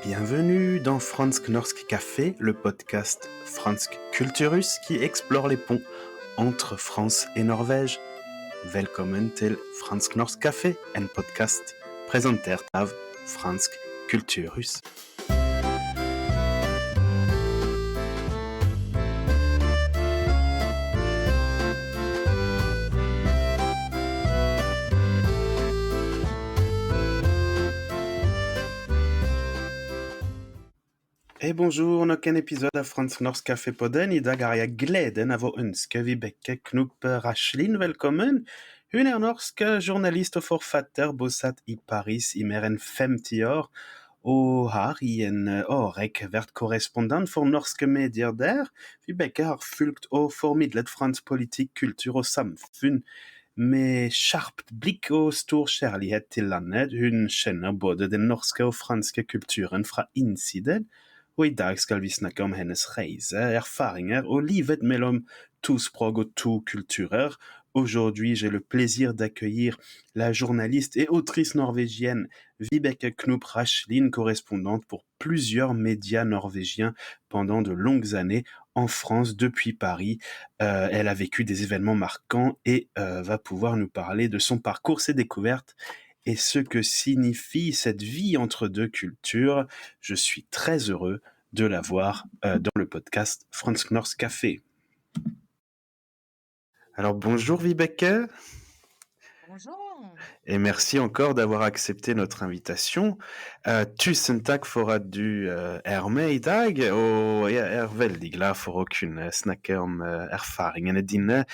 Bienvenue dans Fransk Norsk Café, le podcast Fransk Kulturus qui explore les ponts entre France et Norvège. Velkommen til Fransk Norsk Café, en podcast presentert av Fransk Kulturhus. Bonjour, nok en episode av Fransk Norsk Café-podden. I dag har jeg gleden av å ønske Vibeke Knop Raslin velkommen. Hun norsk journalist og forfatter bosatt i Paris i mer enn 50 år, og har i en årrekke vært korrespondent for norske medier der. Vibeke har fulgt og formidlet fransk politikk, kultur og samfunn med skarpt blikk og stor kjærlighet til landet. Hun kjenner både den norske og franske kulturen fra innsiden, og i dag skal vi snakke om hennes reise, erfaringer og livet mellom to språk og to kulturer. Aujourd'hui, j'ai le plaisir d'accueillir la journaliste et autrice norvégienne Vibeke Knop Raslin, correspondante pour plusieurs médias norvégiens pendant de longues années en France depuis Paris. Elle a vécu des événements marquants et va pouvoir nous parler de son parcours, ses découvertes et ce que signifie cette vie entre deux cultures. Je suis très heureux de la voir dans le podcast Fransk Norsk Café. Alors bonjour Vibeke. Bonjour. Et merci encore d'avoir accepté notre invitation. Tusen takk for at du med i dag, og jeg veldig glad for å kunne snakke om erfaringene dine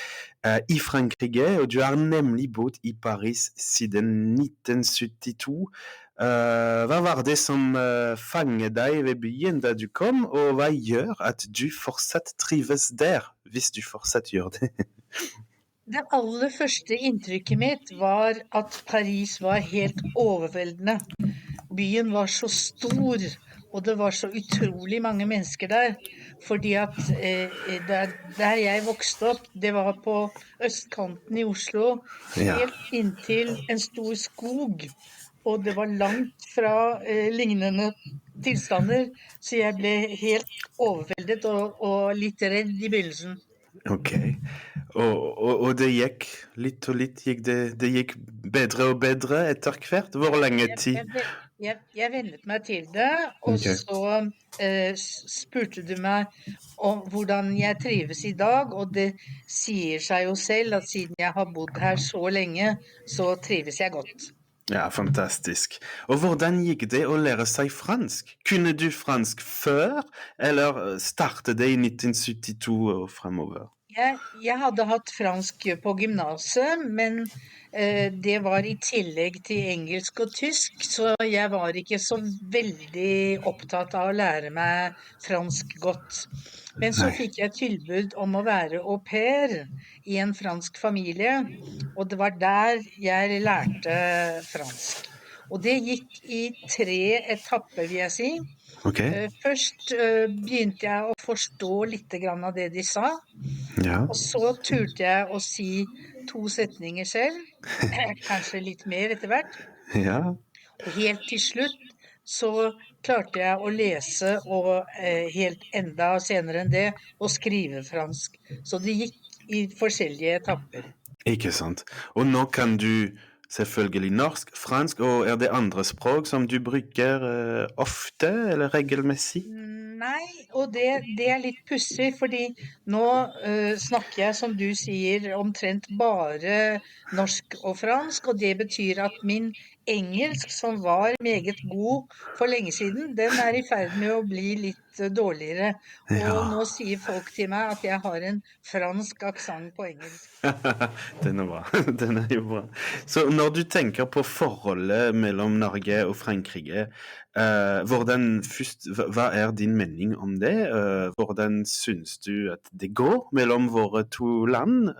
i Frankrike, og du har nemlig bodd i Paris siden 1972. Hva var det som fanget deg ved byen da du kom, og hva gjør at du fortsatt trives der, hvis du fortsatt gjør det? Det aller første inntrykket mitt var at Paris var helt overveldende. Byen var så stor, og det var så utrolig mange mennesker der, fordi at der jeg vokste opp, det var på østkanten i Oslo, helt inntil en stor skog, og det var langt fra lignende tilstander, så jeg ble helt overveldet og litt redd i begynnelsen. Ok, og det gikk litt og litt, det gikk bedre og bedre etter hvert? Hvor lenge tid? Jeg vennet meg til det, og så spurte du meg om hvordan jeg trives i dag, og det sier seg jo selv at siden jeg har bodd her så lenge, så trives jeg godt. Ja, fantastisk. Og hvordan gikk det å lære seg fransk? Kunne du fransk før, eller startet det i 1972 og fremover? Jeg hadde hatt fransk på gymnaset, men det var i tillegg til engelsk og tysk, så jeg var ikke så veldig opptatt av å lære meg fransk godt. Men så fikk jeg tilbud om å være au pair i en fransk familie, og det var der jeg lærte fransk. Og det gikk i 3 etapper, vil jeg si. Okay. Først begynte jeg å forstå litt grann av det de sa, og så turte jeg å si 2 setninger selv, kanskje litt mer etter hvert. Og helt til slutt så klarte jeg å lese, og helt enda senere enn det, å skrive fransk. Så det gikk i forskjellige etapper. Ikke sant. Og nå kan du selvfølgelig norsk, fransk, og det andre språk som du bruker ofte eller regelmessig? Nei, og det litt pussig, fordi nå snakker jeg, som du sier, omtrent bare norsk og fransk, og det betyr at min engelsk, som var meget god for lenge siden, den i ferd med å bli litt dårligere. Og nå sier folk til meg at jeg har en fransk aksent på engelsk. Den bra, den jo bra. Så når du tenker på forholdet mellom Norge og Frankrike, hva din mening om det? Hvordan synes du at det går mellom våre to land?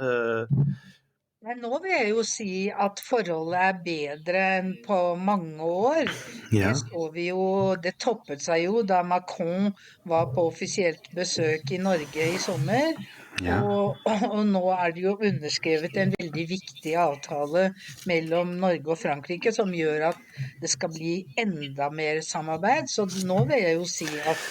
Nå vil jeg jo si at forholdet bedre enn på mange år. Det toppet seg jo da Macron var på offisielt besøk i Norge i sommer, Ja. Og nå det jo underskrevet en veldig viktig avtale mellom Norge og Frankrike som gjør at det skal bli enda mer samarbeid. Så nå vil jeg jo si at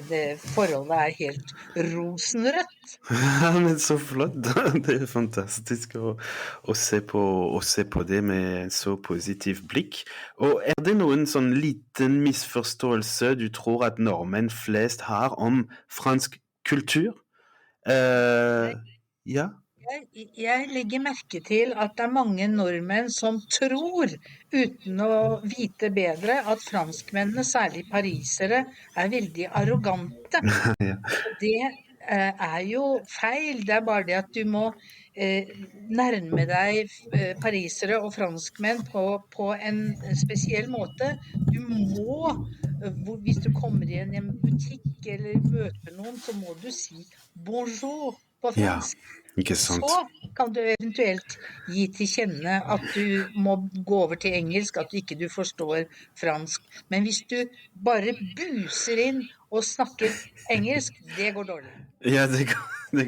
det forholdet helt rosenrødt. Ja, men så flott, da. Det fantastisk å se på det med så positivt blikk. Og det noen sånn liten misforståelse du tror at nordmenn flest har om fransk kultur? Ja, Jeg legger merke til at det mange nordmenn som tror, uten å vite bedre, at franskmennene, særlig parisere, veldig arrogante. ja, Og det jo feil. Det bare det at du må nærme deg parisere og franskmenn på en spesiell måte. Du må, hvis du kommer i en butikk eller møter noen, så må du si bonjour på ja, fransk. ikke Så sant? kan du eventuelt gi til kjenne at du må gå over til engelsk, at du ikke forstår fransk. Men hvis du bare buser inn og snakker engelsk, det går dårlig. Ja, det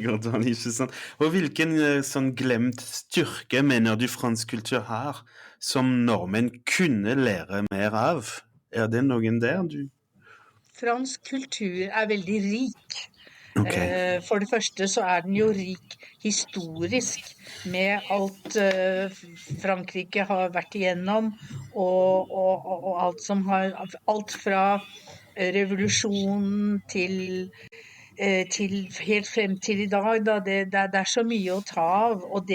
går dårlig, ikke sant? Og hvilken sånn glemt styrke mener du fransk kultur har, som nordmenn kunne lære mer av? Det noen der du... Fransk kultur veldig rik. Ok, For det første så den jo rik historisk med alt Frankrike har vært igjennom, og alt som har alt fra revolusjonen til helt frem til i dag, da. Det så mye å ta av, og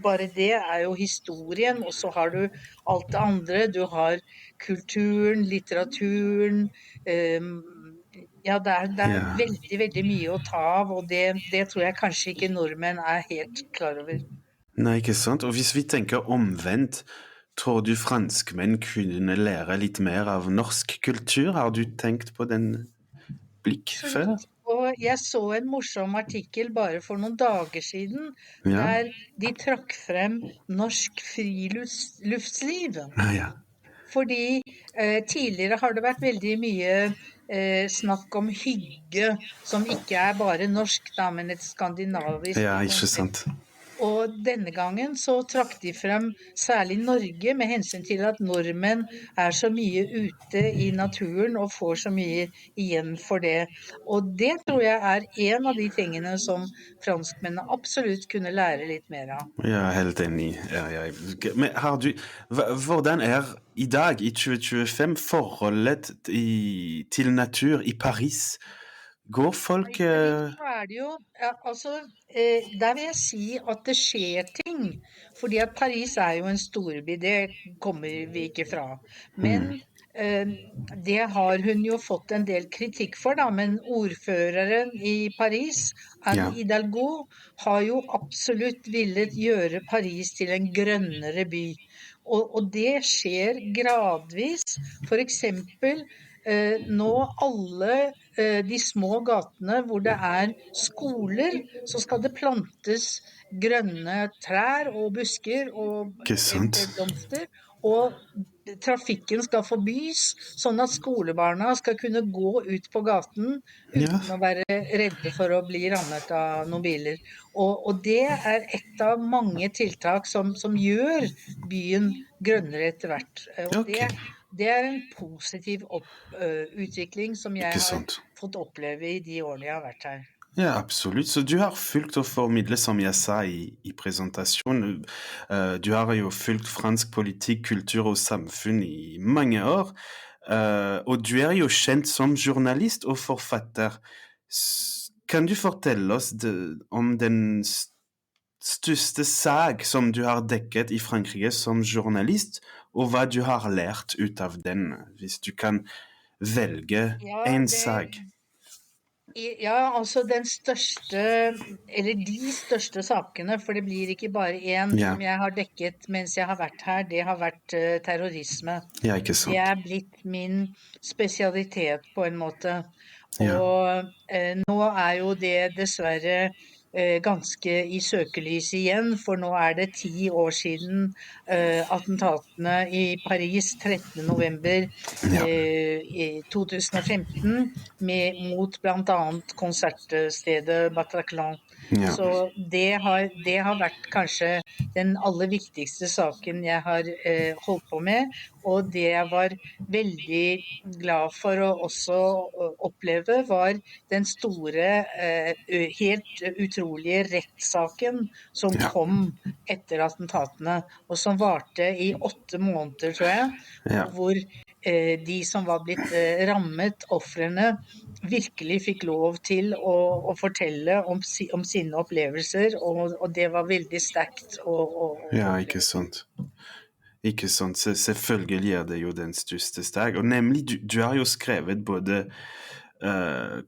bare det jo historien, og så har du alt det andre. Du har kulturen, litteraturen, ja, det ja. veldig, veldig mye å ta av, og det tror jeg kanskje ikke nordmenn helt klar over. Nei, ikke sant? Og hvis vi tenker omvendt, tror du franskmenn kunne lære litt mer av norsk kultur? Har du tenkt på den blikk før? Absolutt. Og jeg så en morsom artikkel bare for noen dager siden, Ja, der de trakk frem norsk friluftsliv. ja, Fordi tidligere har det vært veldig mye snakk om hygge, som ikke bare norsk, da, men et skandinavisk ja, ikke konsept. sant? Og denne gangen så trakk de frem særlig Norge med hensyn til at nordmenn så mye ute i naturen og får så mye igjen for det. Og det tror jeg en av de tingene som franskmennene absolutt kunne lære litt mer av. Ja, helt enig. Ja, ja. Men har du, hvordan i dag, i 2025, forholdet til natur i Paris? Går folk... I Paris så det jo altså, der vil jeg si at det skjer ting. Fordi at Paris jo en storby, det kommer vi ikke fra. Men det har hun jo fått en del kritikk for, da. Men ordføreren i Paris, Anne Ja, Hidalgo, har jo absolutt villet gjøre Paris til en grønnere by. Og det skjer gradvis. For eksempel nå alle de små gatene hvor det skoler, så skal det plantes grønne trær og busker og ikke sant? eventuelt blomster, og trafikken skal forbys, sånn at skolebarna skal kunne gå ut på gaten Ja, uten å være redde for å bli rammet av noen biler. Og det et av mange tiltak som gjør byen grønnere etter hvert. Og ok. det en positiv utvikling som jeg Ikke har sant? fått oppleve i de årene jeg har vært her. Ja, absolutt. Så du har fulgt og formidlet, som jeg sa i presentasjonen, du har jo fulgt fransk politikk, kultur og samfunn i mange år, og du jo kjent som journalist og forfatter. Kan du fortelle oss om den største sak som du har dekket i Frankrike som journalist, og hva du har lært ut av den, hvis du kan velge Ja, en sak? Ja, altså den største, eller de største sakene, for det blir ikke bare én Ja, som jeg har dekket mens jeg har vært her, det har vært terrorisme. ja, ikke Det sant? blitt min spesialitet på en måte. Ja, Og nå jo det dessverre ganske i søkelyset igjen, for nå det 10 år siden attentatene i Paris 13. november Ja. i 2015 mot blant annet konsertstedet Bataclan. Ja. Så det har vært kanskje den aller viktigste saken jeg har holdt på med, og det jeg var veldig glad for å også oppleve var den store, helt utrolige rettssaken som Ja. kom etter attentatene, og som varte i 8 måneder, tror jeg, Ja. og hvor de som var blitt rammet, ofrene, virkelig fikk lov til å fortelle om sine opplevelser, og det var veldig sterkt å Ja, oppleve. ikke sant. Ikke sant, selvfølgelig det jo den største steg, og nemlig du har jo skrevet både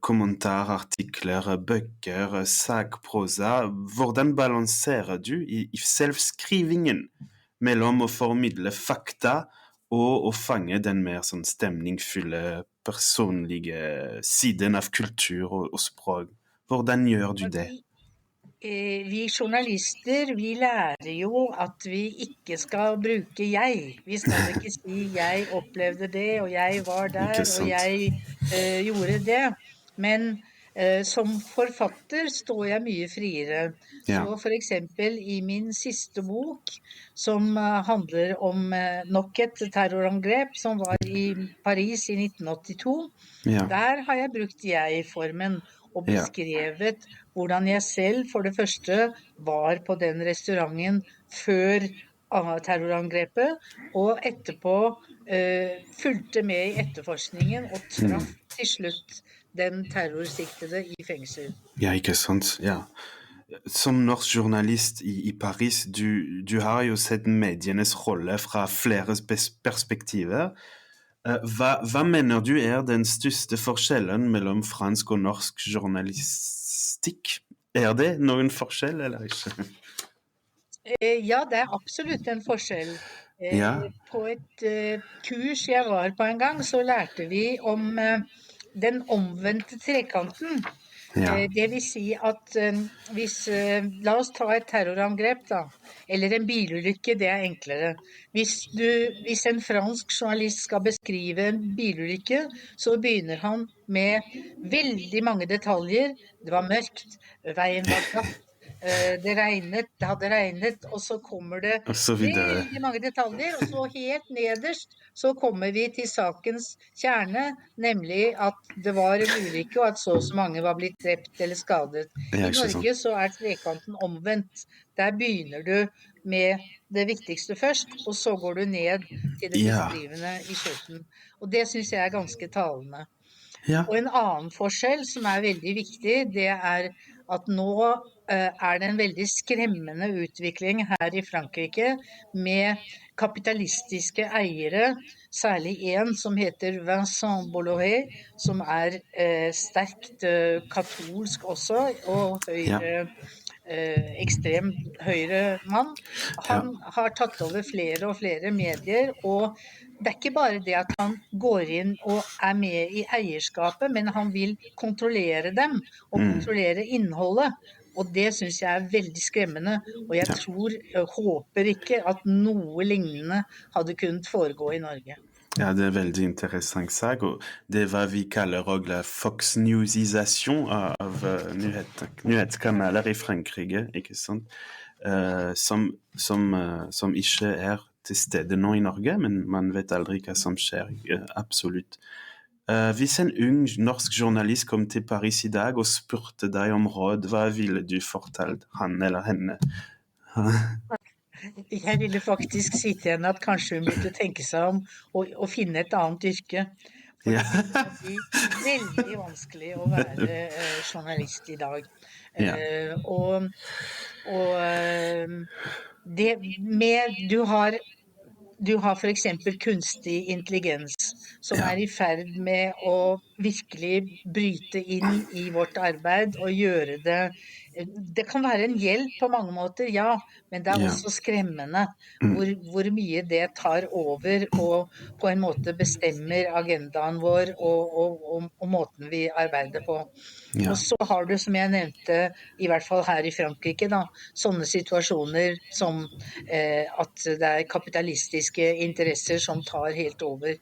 kommentarer, artikler, bøker, sagprosa. Hvordan balanserer du i selvskrivingen mellom å formidle fakta og å fange den mer sånn stemningsfulle, personlige siden av kultur og språk? Hvordan gjør du det? Vi journalister, vi lærer jo at vi ikke skal bruke jeg. Vi skal ikke si jeg opplevde det, og jeg var der, Ikke og sant. jeg gjorde det. Men som forfatter står jeg mye friere. Ja. Så for eksempel i min siste bok, som handler om nok et terrorangrep som var i Paris i 1982, Ja. der har jeg brukt jeg-formen og Ja. beskrevet hvordan jeg selv for det første var på den restauranten før terrorangrepet, og etterpå fulgte med i etterforskningen og traff til slutt den terrorsiktede i fengsel. Ja, ikke sant. Ja. Som norsk journalist i Paris, du har jo sett medienes rolle fra flere perspektiver. Hva mener du den største forskjellen mellom fransk og norsk journalistikk? Det noen forskjell, eller ikke? Ja, det absolutt en forskjell. Ja. På et kurs jeg var på en gang, så lærte vi om den omvendte trekanten. Ja. Det vil si at hvis, la oss ta et terrorangrep da, eller en bilulykke, det enklere. Hvis en fransk journalist skal beskrive en bilulykke, så begynner han med veldig mange detaljer. Det var mørkt, veien var bratt, det hadde regnet, og så kommer det Og så videre. veldig mange detaljer, og så helt nederst så kommer vi til sakens kjerne, nemlig at det var en ulykke, og at så mange var blitt drept eller skadet. Ja, I ikke sant. Norge så trekanten omvendt. Der begynner du med det viktigste først, og så går du ned til det Ja. beskrivende i slutten. Og det synes jeg ganske talende. Ja. Og en annen forskjell som veldig viktig, det at nå det en veldig skremmende utvikling her i Frankrike med kapitalistiske eiere, særlig en som heter Vincent Bolloré, som sterkt katolsk også, og ekstrem høyre mann. Han har tatt over flere og flere medier, og det ikke bare det at han går inn og med i eierskapet, men han vil kontrollere dem og kontrollere innholdet. Og det synes jeg veldig skremmende, og jeg håper ikke at noe lignende hadde kunnet foregå i Norge. Ja, det veldig interessant sak, og det hva vi kaller også la Fox News-isation av nyhetskanaler i Frankrike, ikke sant? Som ikke til stede nå i Norge, men man vet aldri hva som skjer, absolutt. Hvis en ung norsk journalist kom til Paris i dag og spurte deg om råd, hva ville du fortalt han eller henne? Jeg ville faktisk si til henne at kanskje hun burde tenke seg om å finne et annet yrke. For det kan bli veldig vanskelig å være journalist i dag. Ja. Du har for eksempel kunstig intelligens, som i ferd med å virkelig bryte inn i vårt arbeid og gjøre det Det kan være en hjelp på mange måter, ja, men det er Ja. også skremmende Mm. hvor mye det tar over og på en måte bestemmer agendaen vår og måten vi arbeider på. Ja. Og så har du, som jeg nevnte, i hvert fall her i Frankrike, da, sånne situasjoner som at det er kapitalistiske interesser som tar helt over.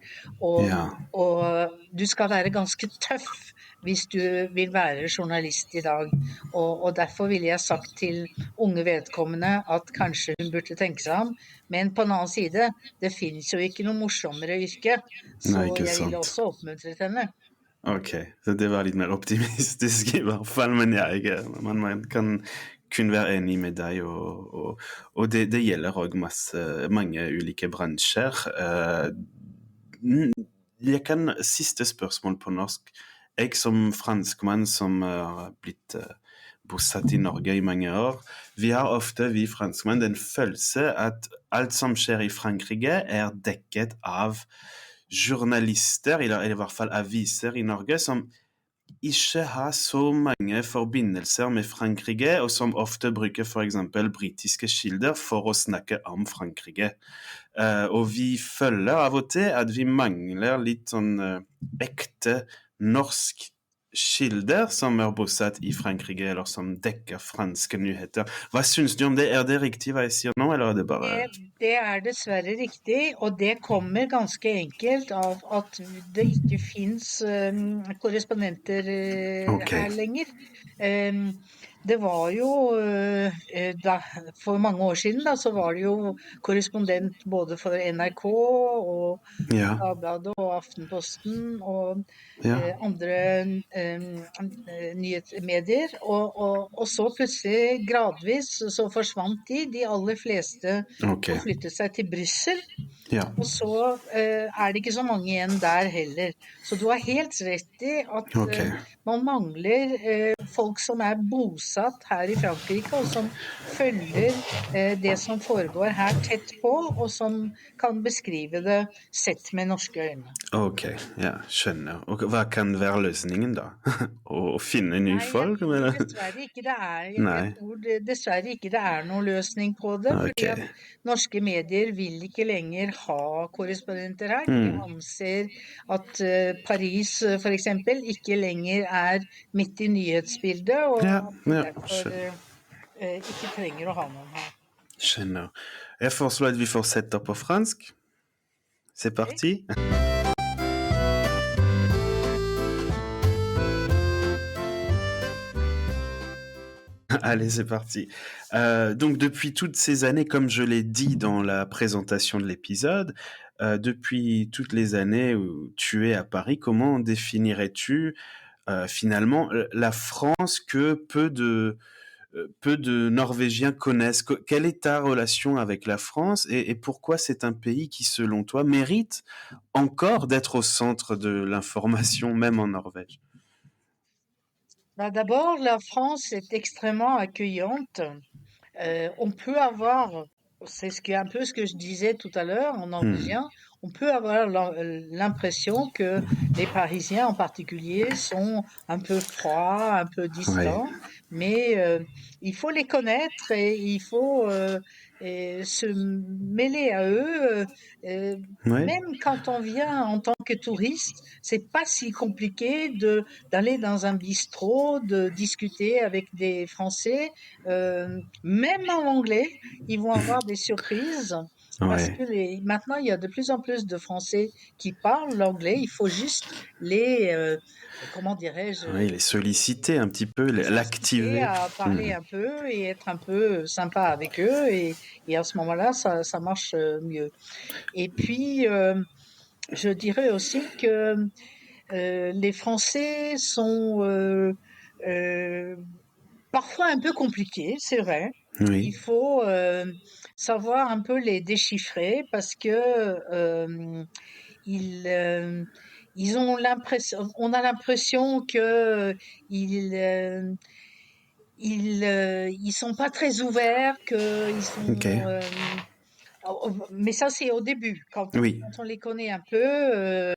Ja. Og du skal være ganske tøff hvis du vil være journalist i dag. Og derfor ville jeg sagt til unge vedkommende at kanskje hun burde tenke seg om. Men på en annen side, det finnes jo ikke noe morsommere yrke, så Nei, ikke jeg ville sant. også oppmuntret henne. Ok, så det var litt mer optimistisk i hvert fall, men man kan kun være enig med deg, og det gjelder også mange ulike bransjer. Siste spørsmål på norsk. Jeg som franskmann som har blitt bosatt i Norge i mange år, vi har ofte, vi franskmenn, den følelse at alt som skjer i Frankrike er dekket av journalister, eller i hvert fall aviser i Norge, som ikke har så mange forbindelser med Frankrike, og som ofte bruker for eksempel britiske kilder for å snakke om Frankrike. Og vi føler av og til at vi mangler litt sånn ekte norsk kilder som er bosatt i Frankrike, eller som dekker franske nyheter. Hva synes du om det? Er det riktig hva jeg sier nå, eller er det bare... Det er dessverre riktig, og det kommer ganske enkelt av at det ikke finnes korrespondenter Ok. her lenger. Det var jo for mange år siden da, så var det jo korrespondent både for NRK og Ja, Dagbladet og Aftenposten og ja, andre nyhetsmedier. Og så plutselig, gradvis, så forsvant de aller fleste ok. og flyttet seg til Brussel. Ja, Og så er det ikke så mange igjen der heller. Så du har helt rett i at ok. man mangler folk som er bosatt her i Frankrike, og som følger det som foregår her tett på, og som kan beskrive det sett med norske øyne. Ok, ja, skjønner. Og hva kan være løsningen da? Å finne nye Nei, jeg folk, tror eller? dessverre ikke det er, Nei, jeg tror dessverre ikke det er noen løsning på det, ok. fordi at norske medier vil ikke lenger ha korrespondenter her. De anser at Paris for eksempel ikke lenger er midt i nyhetsbildet, og Ja, at de ja, derfor ikke trenger å ha noen her. skjønner. Jeg foreslår at vi fortsetter på fransk. C'est parti. Allez, c'est parti. Donc, depuis toutes ces années, comme je l'ai dit dans la présentation de l'épisode, depuis toutes les années où tu es à Paris, comment définirais-tu finalement la France que peu de Norvégiens connaissent? Quelle est ta relation avec la France et pourquoi c'est un pays qui, selon toi, mérite encore d'être au centre de l'information, même en Norvège? Bah, d'abord, la France est extrêmement accueillante. On peut avoir, c'est un peu ce que je disais tout à l'heure en norvégien, on peut avoir l'impression que les Parisiens en particulier sont un peu froids, un peu Ouais, distants, mais il faut les connaître et il faut se mêler à eux. ouais, Même quand on vient en tant que touriste, c'est pas si compliqué d'aller dans un bistrot, de discuter avec des Français. Même en anglais, ils vont avoir des surprises parce ouais. que maintenant, il y a de plus en plus de Français qui parlent l'anglais. Il faut juste les, comment dirais-je, Oui, les solliciter un petit peu, les inciter l'activer. à parler un peu et être un peu sympa avec eux. Et à ce moment-là, ça marche mieux. Et puis, je dirais aussi que les Français sont parfois un peu compliqués, c'est vrai. Il Oui, faut savoir un peu les déchiffrer parce que ils, euh, ils ont l'impression, on a l'impression que ils sont pas très ouverts, qu'ils ok. sont Mais ça, c'est au début. Oui, Quand on les connaît un peu,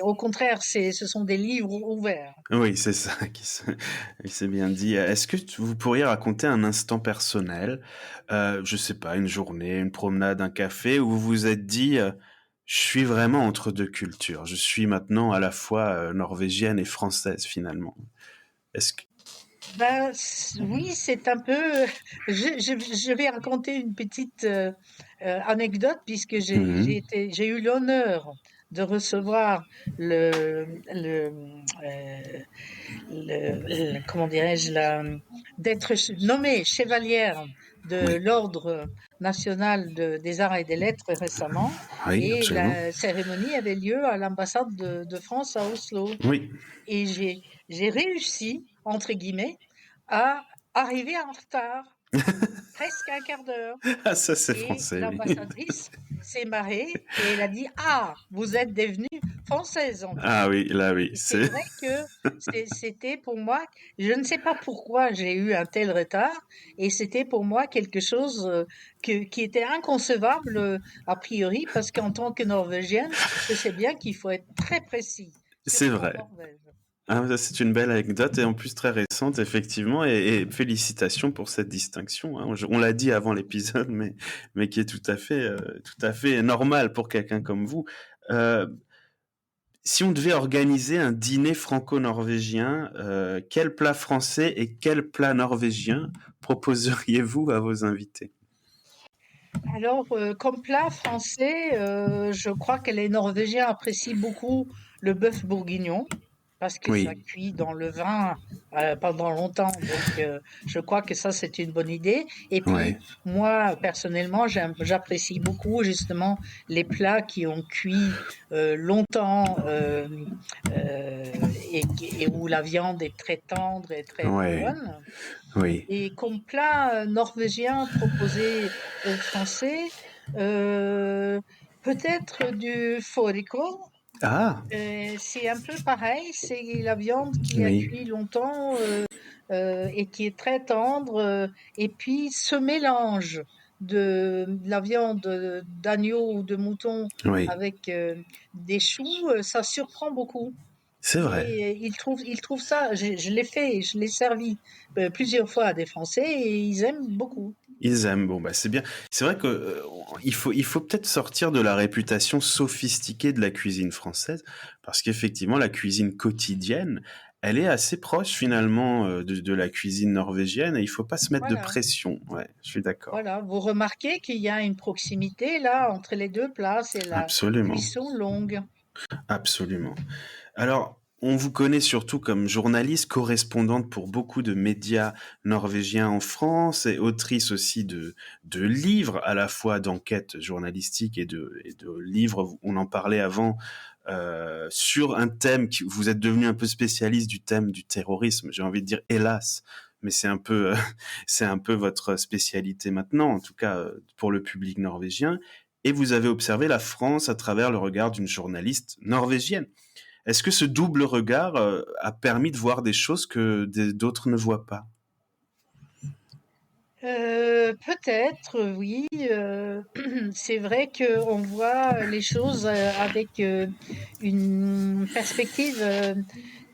au contraire, ce sont des livres ouverts. oui, c'est ça qui s'est bien dit. Est-ce que vous pourriez raconter un instant personnel, je sais pas, une journée, une promenade, un café, où vous vous êtes dit, je suis vraiment entre deux cultures. Je suis maintenant à la fois norvégienne et française finalement. Est-ce que... Ben, oui, c'est un peu. Je vais raconter une petite anecdote puisque Mhm. j'ai eu l'honneur de recevoir euh, comment dirais-je, d'être nommée chevalière de Oui, l'Ordre national des arts et des lettres récemment, oui, et absolument. la cérémonie avait lieu à l'ambassade de France à Oslo. Oui. Et j'ai réussi, entre guillemets, à arriver en retard, presque un quart d'heure. Ah, ça c'est Et français, oui. l'ambassadrice s'est marrée et elle a dit: «Ah, vous êtes devenue française en plus». Ah oui, là oui, Et c'est c'est... vrai que c'était pour moi, je ne sais pas pourquoi j'ai eu un tel retard, et c'était pour moi quelque chose qui était inconcevable a priori, parce qu'en tant que Norvégienne, je sais bien qu'il faut être très précis, C'est surtout en vrai. Norvège. Ah, ça, c'est une belle anecdote et en plus très récente, effectivement, et félicitations pour cette distinction, hein. On l'a dit avant l'épisode, mais qui est tout à fait normal pour quelqu'un comme vous. Euh, Si on devait organiser un dîner franco-norvégien, quel plat français et quel plat norvégien proposeriez-vous à vos invités? Alors, comme plat français, je crois que les Norvégiens apprécient beaucoup le bœuf bourguignon parce que ça Oui, cuit dans le vin pendant longtemps. Donc, je crois que ça, c'est une bonne idée. Et puis, ouais, moi, personnellement, j'apprécie beaucoup justement les plats qui ont cuit longtemps et où la viande est très tendre et très ouais, bonne. oui. Et comme plat norvégien proposé aux Français, euh, peut-être du fårikål. Ah, C'est un peu pareil, c'est la viande qui a oui, cuit longtemps et qui est très tendre. Et puis ce mélange de la viande d'agneau ou de mouton oui, avec des choux, ça surprend beaucoup. c'est vrai. Et ils trouvent ça, je l'ai fait, je l'ai servi plusieurs fois à des Français et ils aiment beaucoup. Ils aiment. Bon, bah, c'est bien. C'est vrai que il faut peut-être sortir de la réputation sophistiquée de la cuisine française, parce qu'effectivement, la cuisine quotidienne, elle est assez proche finalement de la cuisine norvégienne, et il faut pas se mettre de Voilà, pression. Ouais, je suis d'accord. voilà. Vous remarquez qu'il y a une proximité là entre les deux plats, c'est la Absolument, cuisson longue. absolument. Alors, on vous connaît surtout comme journaliste, correspondante pour beaucoup de médias norvégiens en France et autrice aussi de livres, à la fois d'enquêtes journalistiques et de livres, on en parlait avant, sur un thème qui, vous êtes devenu un peu spécialiste du thème du terrorisme, j'ai envie de dire hélas, mais c'est un peu, c'est un peu votre spécialité maintenant, en tout cas pour le public norvégien. Et vous avez observé la France à travers le regard d'une journaliste norvégienne. Est-ce que ce double regard a permis de voir des choses que d'autres ne voient pas? Peut-être, oui. C'est vrai qu'on voit les choses avec une perspective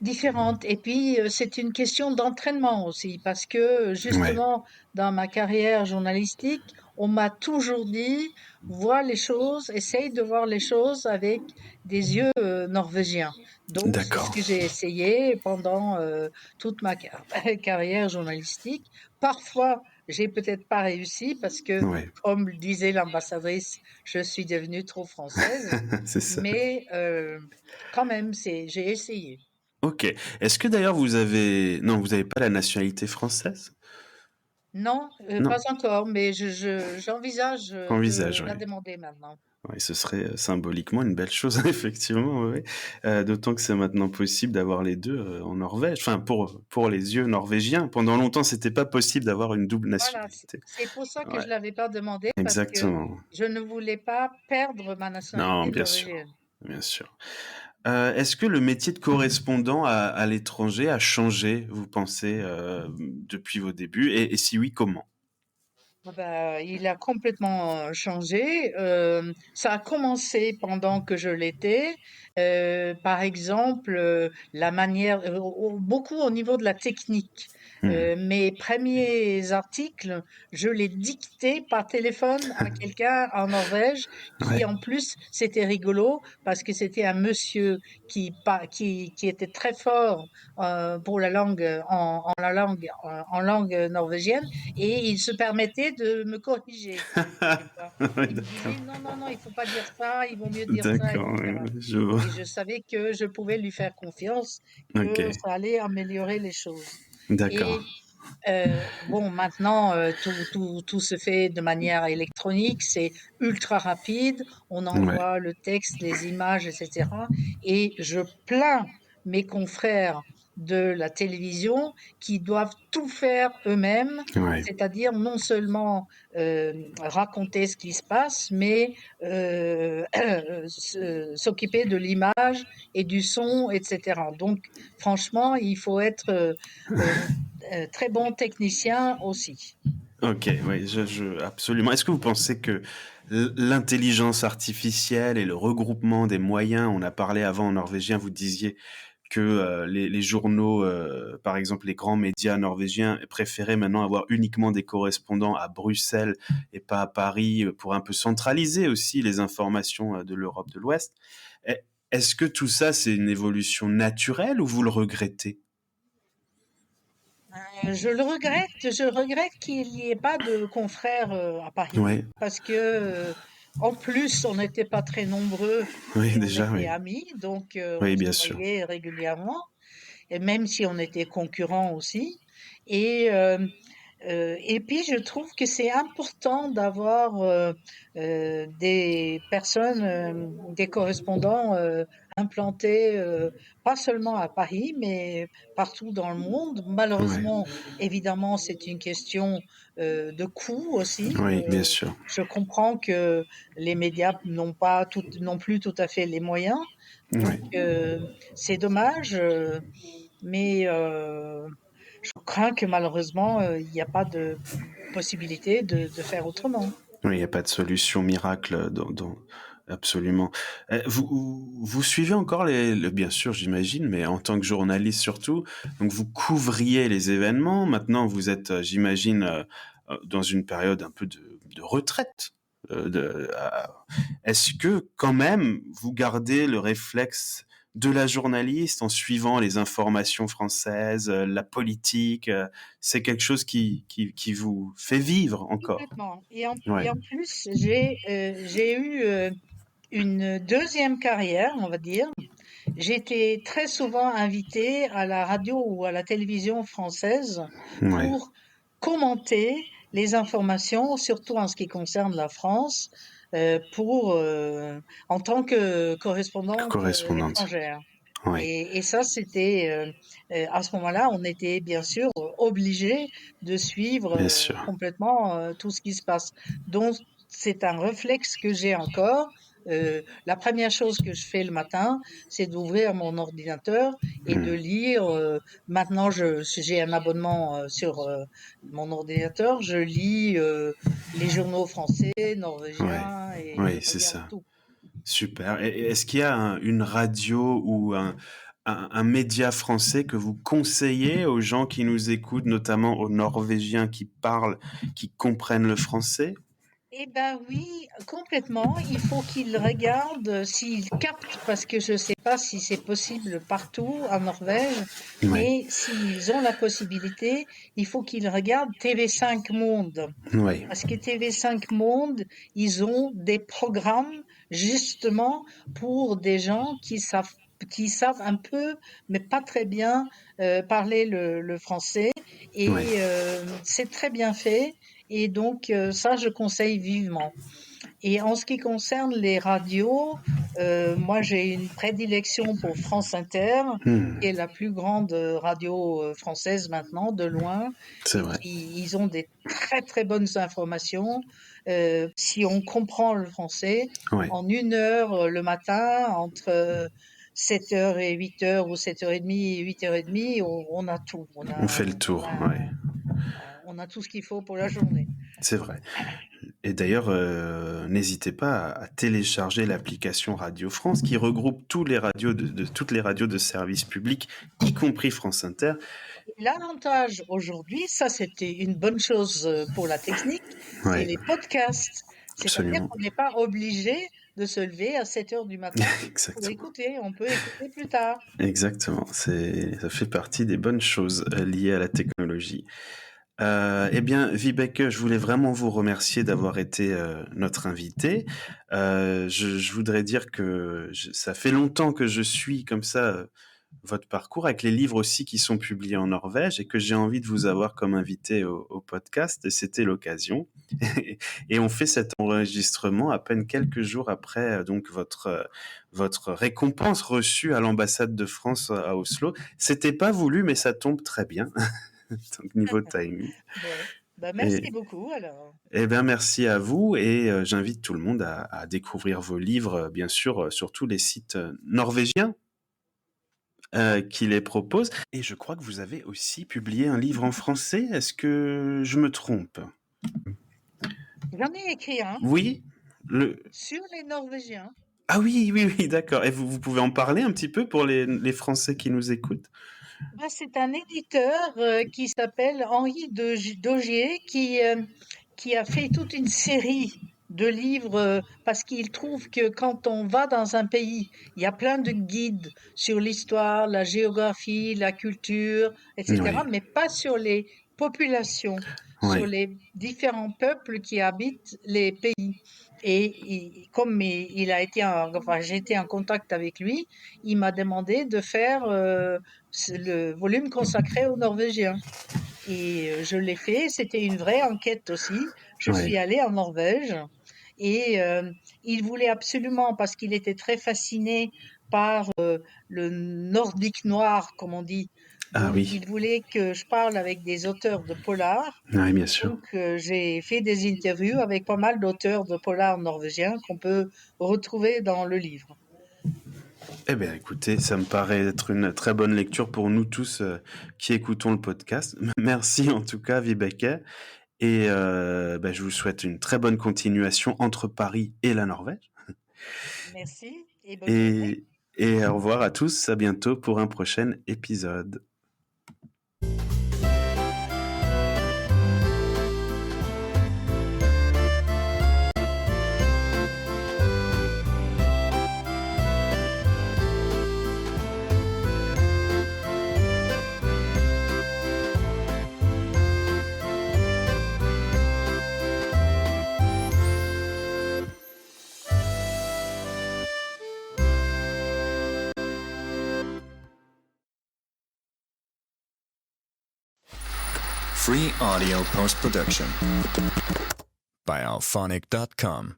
différente. Et puis, c'est une question d'entraînement aussi, parce que Ouais, justement, dans ma carrière journalistique, on m'a toujours dit, vois les choses, essaye de voir les choses avec des yeux norvégiens. Donc, c'est ce d'accord. que j'ai essayé pendant toute ma carrière journalistique. Parfois, j'ai peut-être pas réussi parce que, Ouais, comme le disait l'ambassadrice, je suis devenue trop française, c'est ça. mais quand même, j'ai essayé. Ok. Est-ce que d'ailleurs vous avez... Non, vous n'avez pas la nationalité française? Non, pas Non, encore, mais j'envisage envisage, de la ouais. demander maintenant. Ouais, ce serait symboliquement une belle chose, effectivement, ouais. D'autant que c'est maintenant possible d'avoir les deux en Norvège. Enfin, pour les yeux norvégiens. Pendant longtemps, c'était pas possible d'avoir une double Voilà, nationalité. c'est pour ça que Ouais, je l'avais pas demandé, parce que exactement. je ne voulais pas perdre ma Non, nationalité bien sûr, norvégienne. bien sûr. Est-ce que le métier de correspondant à l'étranger a changé, vous pensez, depuis vos débuts? Et si oui, comment? Ah bah, il a complètement changé. Ça a commencé pendant que je l'étais. Par exemple, la manière, beaucoup au niveau de la technique. Hmm. Mes premiers articles, je les dictais par téléphone à quelqu'un en Norvège qui, Ouais. en plus, c'était rigolo parce que c'était un monsieur qui était très fort pour la langue, en langue norvégienne et il se permettait de me corriger, tu vois. Ouais, Il me d'accord. disait: «Non, non, non, il faut pas dire ça, il vaut mieux dire ça» et D'accord, ouais, cetera. je vois. Et je savais que je pouvais lui faire confiance, Ok, que ça allait améliorer les choses. d'accord. Et bon, maintenant, tout se fait de manière électronique, c'est ultra rapide, on Ouais. envoie le texte, les images, et cetera. Et je plains mes confrères de la télévision qui doivent tout faire eux-mêmes, Ouais. c'est-à-dire non seulement raconter ce qui se passe, mais s'occuper de l'image et du son, etc. Donc, franchement, il faut être euh, très bon technicien aussi. Ok, oui, absolument. Est-ce que vous pensez que l'intelligence artificielle et le regroupement des moyens, on a parlé avant en norvégien, vous disiez que les journaux, par exemple les grands médias norvégiens, préféraient maintenant avoir uniquement des correspondants à Bruxelles et pas à Paris pour un peu centraliser aussi les informations de l'Europe de l'Ouest. Est- Est-ce que tout ça, c'est une évolution naturelle ou vous le regrettez? Je regrette qu'il n'y ait pas de confrères à Paris Oui, parce que, en plus, on n'était pas très nombreux oui, et on déjà, était oui. amis, donc on Oui, se bien sûr. voyait régulièrement, et même si on était concurrents aussi. Et puis je trouve que c'est important d'avoir des personnes, des correspondants implantés pas seulement à Paris, mais partout dans le monde. Ouais. Malheureusement, évidemment, c'est une question de coût aussi. Oui, bien sûr. Je comprends que les médias non plus tout à fait les moyens, donc Ouais. c'est dommage, mais je crains que malheureusement, il n'y a pas de possibilité de faire autrement. Oui, il n'y a pas de solution miracle absolument. Vous suivez encore bien sûr, j'imagine, mais en tant que journaliste surtout, donc vous couvriez les événements. Maintenant, vous êtes, j'imagine, dans une période un peu de retraite. Est-ce que quand même vous gardez le réflexe de la journaliste en suivant les informations françaises, la politique, c'est quelque chose qui vous fait vivre encore? Complètement. Et Ouais, en plus, j'ai eu une deuxième carrière, on va dire. J'étais très souvent invitée à la radio ou à la télévision française ouais, pour commenter les informations, surtout en ce qui concerne la France, en tant que correspondante correspondante. étrangère. Ouais, Et ça, c'était à ce moment-là, on était bien sûr obligé de suivre bien sûr. complètement tout ce qui se passe. Donc, c'est un réflexe que j'ai encore. La première chose que je fais le matin, c'est d'ouvrir mon ordinateur et de Hmm. lire. Maintenant, j'ai un abonnement sur mon ordinateur. Je lis les journaux français, Ouais, norvégiens et je oui, c'est regarde ça. tout. Super. Et est-ce qu'il y a une radio ou un média français que vous conseillez aux gens qui nous écoutent, notamment aux Norvégiens qui parlent, qui comprennent le français? Eh ben oui, complètement. Il faut qu'ils regardent s'ils captent, parce que je ne sais pas si c'est possible partout en Norvège, Ouais, mais s'ils ont la possibilité, il faut qu'ils regardent TV5 Monde. ouais, Parce que TV5 Monde, ils ont des programmes justement pour des gens qui savent un peu, mais pas très bien parler le français. ouais. Et c'est très bien fait. Et donc ça, je conseille vivement. Et en ce qui concerne les radios, moi j'ai une prédilection pour France Inter, Hmm, qui est la plus grande radio française maintenant, de loin, c'est et vrai. ils ont des très très bonnes informations. Si on comprend le français, Ouais, en 1 heure le matin, entre 7 heures et 8 heures ou 7h30 et 8h30, on a tout. on fait le tour. Ouais. On a tout ce qu'il faut pour la journée. C'est vrai. Et d'ailleurs, n'hésitez pas à télécharger l'application Radio France qui regroupe tous les radios toutes les radios de service public, y compris France Inter. L'avantage aujourd'hui, ça c'était une bonne chose pour la technique, c'est Ouais, les podcasts. C'est-à-dire absolument. qu'on n'est pas obligé de se lever à 7 heures du matin pour Exactement. écouter. On peut écouter plus tard. Exactement. Ça fait partie des bonnes choses liées à la technologie. Eh bien, Vibeke, je voulais vraiment vous remercier d'avoir été notre invité. Je voudrais dire que ça fait longtemps que je suis comme ça votre parcours avec les livres aussi qui sont publiés en Norvège et que j'ai envie de vous avoir comme invité au podcast et c'était l'occasion. Et on fait cet enregistrement à peine quelques jours après donc votre récompense reçue à l'ambassade de France à Oslo. C'était pas voulu, mais ça tombe très bien. Donc niveau timing. Bon, bah merci Et, beaucoup alors. eh bien, merci à vous et j'invite tout le monde à découvrir vos livres, bien sûr, sur tous les sites norvégiens qui les proposent. Et je crois que vous avez aussi publié un livre en français. Est-ce que je me trompe? J'en ai écrit un Oui? Le... sur les Norvégiens. Ah oui, oui, oui, d'accord. Et vous pouvez en parler un petit peu pour les Français qui nous écoutent? Bah, c'est un éditeur qui s'appelle Henri Daugier qui a fait toute une série de livres parce qu'il trouve que quand on va dans un pays, il y a plein de guides sur l'histoire, la géographie, la culture, etc., Oui, mais pas sur les populations, sur oui, les différents peuples qui habitent les pays. Et comme il a été, enfin, j'ai été en contact avec lui, il m'a demandé de faire le volume consacré aux Norvégiens. Et je l'ai fait, c'était une vraie enquête aussi. Je oui. suis allée en Norvège et il voulait absolument, parce qu'il était très fasciné par le nordique noir, comme on dit, Ah donc oui, il voulait que je parle avec des auteurs de polar. oui, bien sûr. Donc j'ai fait des interviews avec pas mal d'auteurs de polar norvégiens qu'on peut retrouver dans le livre. Eh bien, écoutez, ça me paraît être une très bonne lecture pour nous tous qui écoutons le podcast. Merci en tout cas, Vibeke. Et je vous souhaite une très bonne continuation entre Paris et la Norvège. Merci et bonne journée. Et, et au revoir à tous. À bientôt pour un prochain épisode. Free audio post-production by alphonic.com.